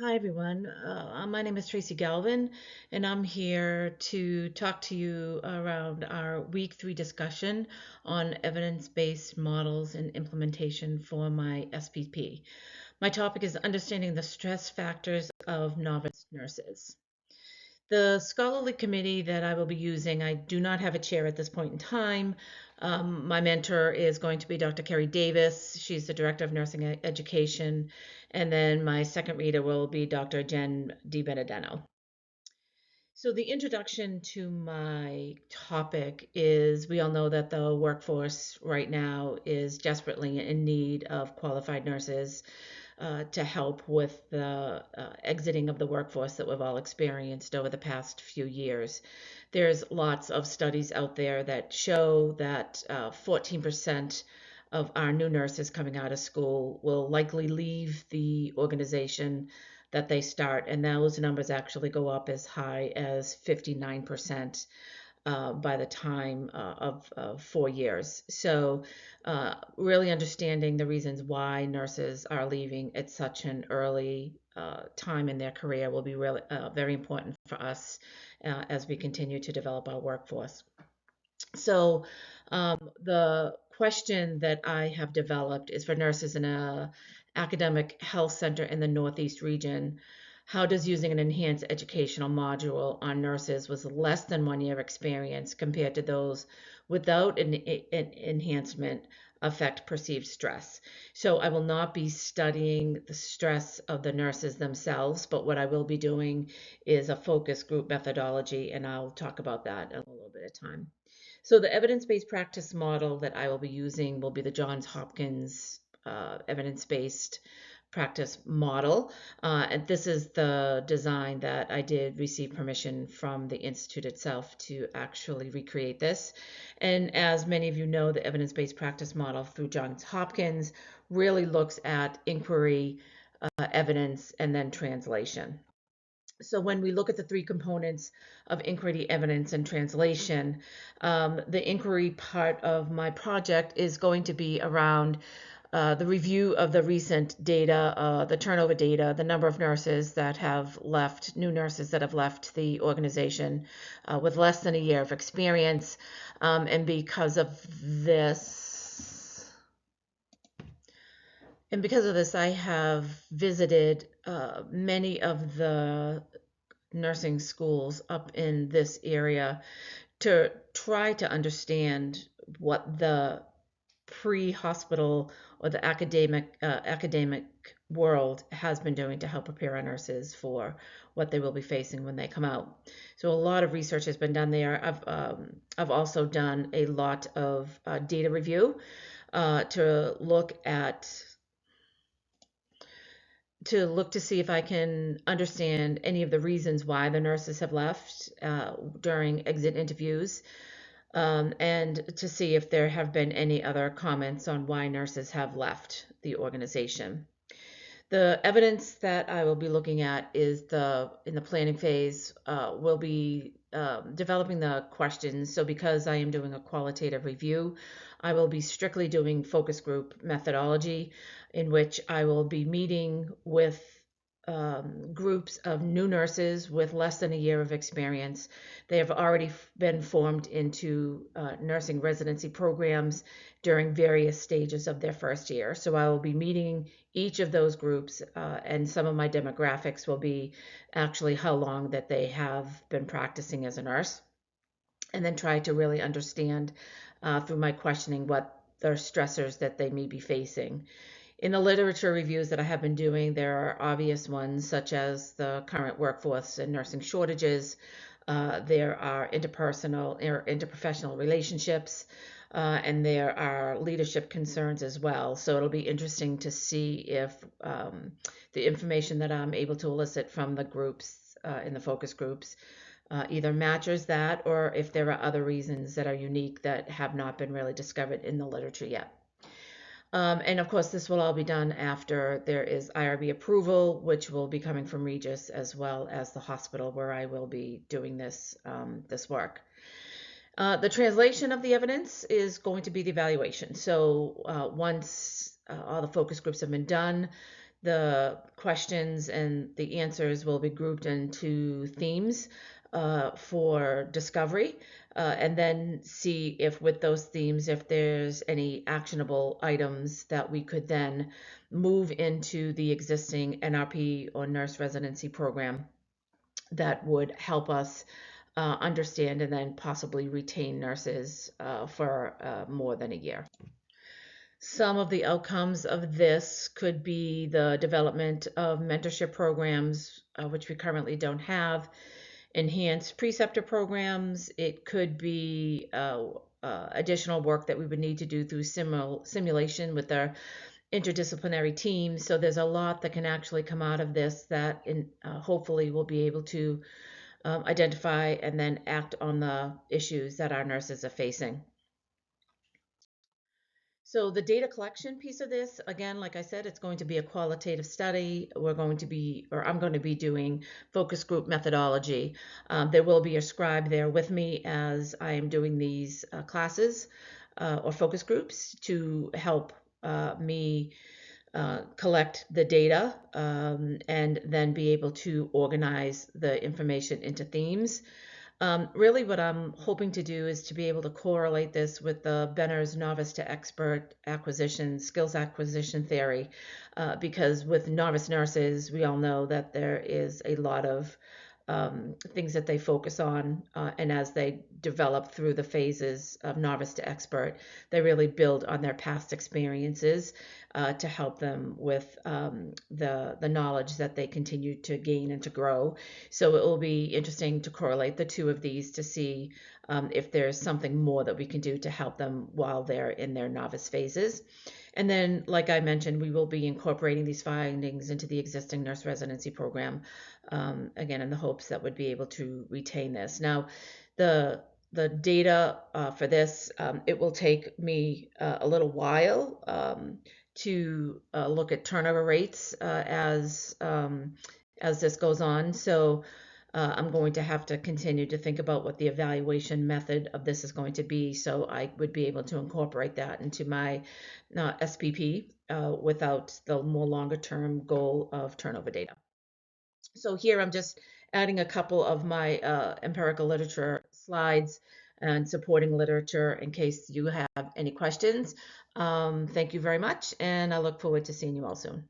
Hi, everyone. My name is Tracy Galvin, and I'm here to talk to you around our week 3 discussion on evidence-based models and implementation for my SPP. My topic is understanding the stress factors of novice nurses. The scholarly committee that I will be using, I do not have a chair at this point in time. My mentor is going to be Dr. Kerry Davis. She's the Director of Nursing Education. And then my second reader will be Dr. Jen DiBenedetto. So the introduction to my topic is we all know that the workforce right now is desperately in need of qualified nurses to help with the exiting of the workforce that we've all experienced over the past few years. There's lots of studies out there that show that 14% of our new nurses coming out of school will likely leave the organization that they start, and those numbers actually go up as high as 59% by the time of 4 years. So, really understanding the reasons why nurses are leaving at such an early time in their career will be really very important for us as we continue to develop our workforce. So, the question that I have developed is for nurses in a academic health center in the Northeast region. How does using an enhanced educational module on nurses with less than 1 year experience compared to those without an enhancement affect perceived stress? So I will not be studying the stress of the nurses themselves, but what I will be doing is a focus group methodology, and I'll talk about that in a little bit of time. So the evidence-based practice model that I will be using will be the Johns Hopkins evidence-based practice model. And this is the design that I did receive permission from the Institute itself to actually recreate this. And as many of you know, the evidence-based practice model through Johns Hopkins really looks at inquiry, evidence, and then translation. So when we look at the three components of inquiry, evidence, and translation, the inquiry part of my project is going to be around the review of the recent data, the turnover data, the number of nurses that have left, new nurses that have left the organization with less than a year of experience. And because of this, I have visited many of the nursing schools up in this area to try to understand what the pre-hospital or the academic world has been doing to help prepare our nurses for what they will be facing when they come out. So a lot of research has been done there. I've also done a lot of data review to look to see if I can understand any of the reasons why the nurses have left during exit interviews, and to see if there have been any other comments on why nurses have left the organization. The evidence that I will be looking at is in the planning phase, we'll be developing the questions. So because I am doing a qualitative review, I will be strictly doing focus group methodology in which I will be meeting with groups of new nurses with less than a year of experience. They have already been formed into nursing residency programs during various stages of their first year. So I will be meeting each of those groups, and some of my demographics will be actually how long that they have been practicing as a nurse, and then try to really understand through my questioning what their stressors that they may be facing. In the literature reviews that I have been doing, there are obvious ones such as the current workforce and nursing shortages. There are interpersonal or interprofessional relationships, and there are leadership concerns as well. So it'll be interesting to see if the information that I'm able to elicit from the groups in the focus groups either matches that, or if there are other reasons that are unique that have not been really discovered in the literature yet. And of course, this will all be done after there is IRB approval, which will be coming from Regis as well as the hospital where I will be doing this work. The translation of the evidence is going to be the evaluation. So once all the focus groups have been done, the questions and the answers will be grouped into themes for discovery, and then see if with those themes, if there's any actionable items that we could then move into the existing NRP or nurse residency program that would help us understand and then possibly retain nurses for more than a year. Some of the outcomes of this could be the development of mentorship programs, which we currently don't have, enhanced preceptor programs. It could be additional work that we would need to do through simulation with our interdisciplinary teams. So there's a lot that can actually come out of this that hopefully we'll be able to identify and then act on the issues that our nurses are facing. So the data collection piece of this, again, like I said, it's going to be a qualitative study. I'm going to be doing focus group methodology. There will be a scribe there with me as I am doing these classes or focus groups to help me collect the data and then be able to organize the information into themes. Really, what I'm hoping to do is to be able to correlate this with the Benner's novice to expert acquisition, skills acquisition theory, because with novice nurses, we all know that there is a lot of things that they focus on, and as they develop through the phases of novice to expert, they really build on their past experiences to help them with the knowledge that they continue to gain and to grow. So it will be interesting to correlate the two of these to see if there's something more that we can do to help them while they're in their novice phases. And then, like I mentioned, we will be incorporating these findings into the existing nurse residency program, again, in the hopes that would be able to retain this. Now, the the data for this, it will take me a little while to look at turnover rates as this goes on. So I'm going to have to continue to think about what the evaluation method of this is going to be, so I would be able to incorporate that into my SPP without the more longer term goal of turnover data. So here I'm just adding a couple of my empirical literature slides and supporting literature in case you have any questions. Thank you very much, and I look forward to seeing you all soon.